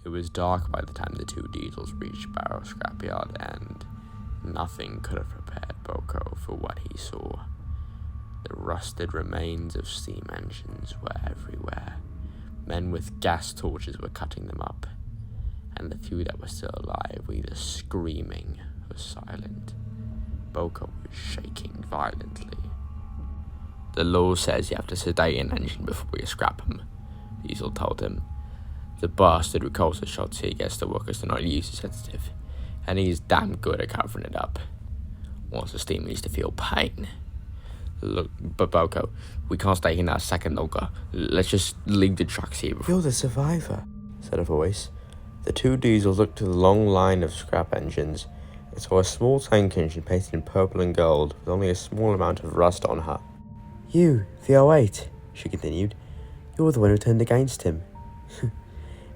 It was dark by the time the two diesels reached Barrow Scrapyard, and nothing could have prepared BoCo for what he saw. The rusted remains of steam engines were everywhere. Men with gas torches were cutting them up, and the few that were still alive were either screaming or silent. BoCo was shaking violently. "The law says you have to sedate an engine before you scrap them," Diesel told him. "The bastard who calls the shots here gets the workers to not use the sedative, and he's damn good at covering it up. Wants the steamies to feel pain. Look, but BoCo, we can't stay here now a second longer. Let's just leave the trucks here before..." "You're the survivor," said a voice. The two diesels looked to the long line of scrap engines and saw a small tank engine painted in purple and gold with only a small amount of rust on her. "You, the 08, she continued. "You're the one who turned against him.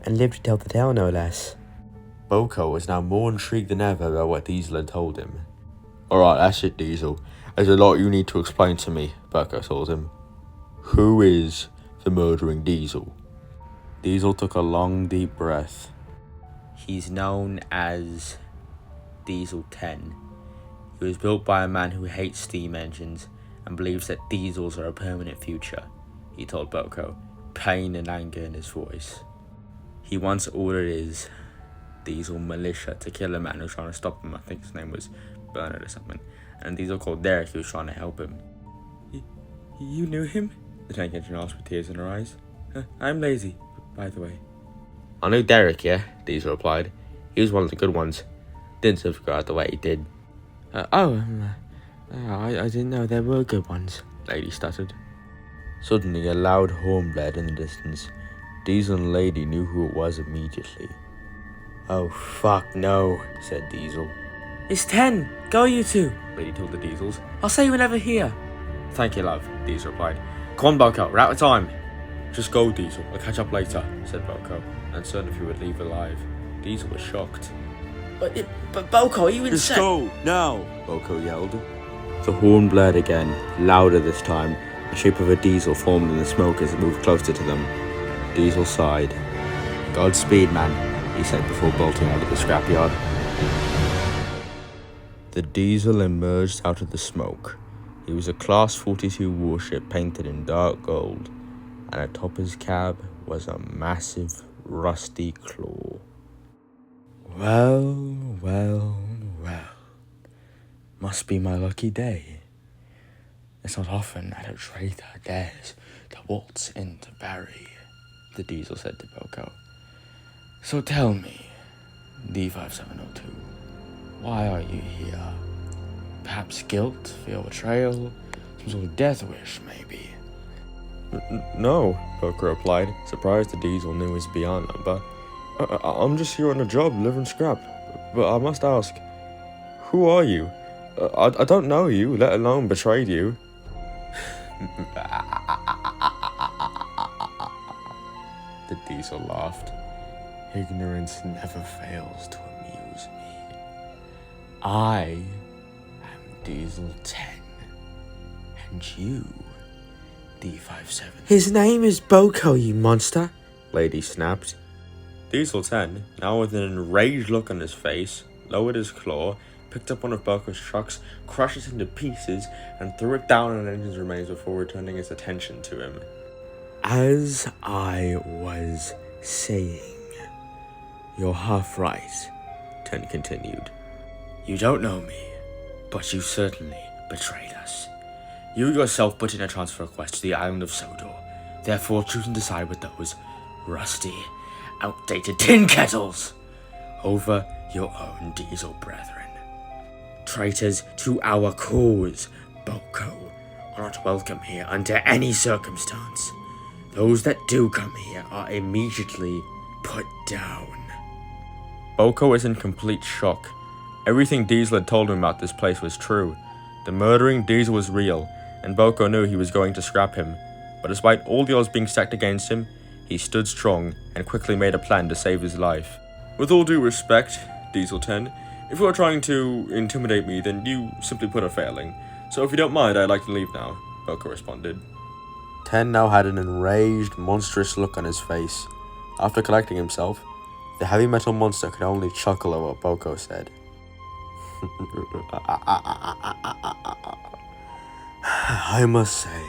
And lived to tell the tale, no less." BoCo was now more intrigued than ever about what Diesel had told him. "Alright, that's it, Diesel. There's a lot you need to explain to me," BoCo told him. "Who is the murdering Diesel?" Diesel took a long, deep breath. "He's known as Diesel 10. He was built by a man who hates steam engines and believes that diesels are a permanent future," he told BoCo, pain and anger in his voice. "He once ordered his Diesel militia to kill a man who was trying to stop him. I think his name was Bernard or something. And Diesel called Derek, who was trying to help him." You knew him?" the tank engine asked with tears in her eyes. "I'm lazy, by the way." "I knew Derek, yeah," Diesel replied. "He was one of the good ones. Didn't subscribe the way he did." I didn't know there were good ones," Lady stuttered. Suddenly, a loud horn blared in the distance. Diesel and Lady knew who it was immediately. "Oh, fuck no," said Diesel. "It's 10. Go, you two," Lady told the diesels. "I'll say whenever here." "Thank you, love," Diesel replied. "Come on, BoCo, we're out of time." "Just go, Diesel. I'll catch up later," said BoCo, uncertain if he would leave alive. Diesel was shocked. But BoCo, are you insane?" "Just go, now," BoCo yelled. The horn blared again, louder this time. The shape of a diesel formed in the smoke as it moved closer to them. Diesel sighed. "Godspeed, man," he said before bolting out of the scrapyard. The diesel emerged out of the smoke. He was a Class 42 warship painted in dark gold, and atop his cab was a massive, rusty claw. Well. Must be my lucky day. It's not often that a traitor dares to waltz into Barry, the diesel said to BoCo. "So tell me, D5702, why are you here? Perhaps guilt for your betrayal? Some sort of death wish, maybe?" No, BoCo replied, surprised the diesel knew his BR number. "I'm just here on a job, delivering scrap. But I must ask, who are you? I don't know you, let alone betrayed you." The diesel laughed. "Ignorance never fails to amuse me. I am Diesel 10, and you, D57. "His name is BoCo, you monster," Lady snapped. Diesel 10, now with an enraged look on his face, lowered his claw, picked up one of BoCo's trucks, crushed it into pieces, and threw it down on an engine's remains before returning his attention to him. "As I was saying, you're half right," 10 continued. "You don't know me, but you certainly betrayed us. You yourself put in a transfer request to the island of Sodor, therefore choosing to side with those rusty, outdated tin kettles over your own diesel brethren. Traitors to our cause, BoCo, are not welcome here under any circumstance. Those that do come here are immediately put down." BoCo was in complete shock. Everything Diesel had told him about this place was true. The murdering Diesel was real, and BoCo knew he was going to scrap him. But despite all the odds being stacked against him, he stood strong and quickly made a plan to save his life. "With all due respect, Diesel 10, if you are trying to intimidate me, then you simply put a failing. So if you don't mind, I'd like to leave now," BoCo responded. 10 now had an enraged, monstrous look on his face. After collecting himself, The heavy metal monster could only chuckle at what BoCo said. I must say,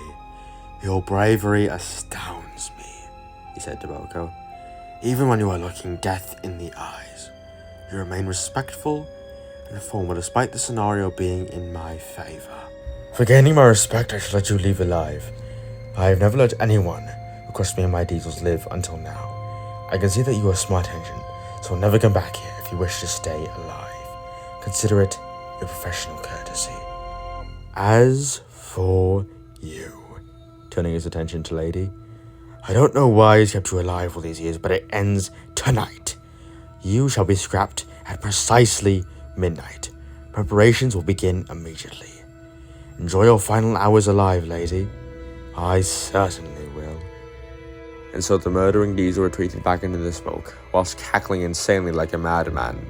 your bravery astounds me, he said to BoCo. Even when you are looking death in the eyes, you remain respectful and formal despite the scenario being in my favor. For gaining my respect, I shall let you leave alive. I have never let anyone who crossed me and my diesels live until now. I can see that you are a smart engine, so I'll never come back here if you wish to stay alive. Consider it your professional courtesy. As for you, turning his attention to Lady, I don't know why he's kept you alive all these years, but it ends tonight. You shall be scrapped at precisely midnight. Preparations will begin immediately. Enjoy your final hours alive, lady. I certainly will. And so the murdering diesel retreated back into the smoke, whilst cackling insanely like a madman.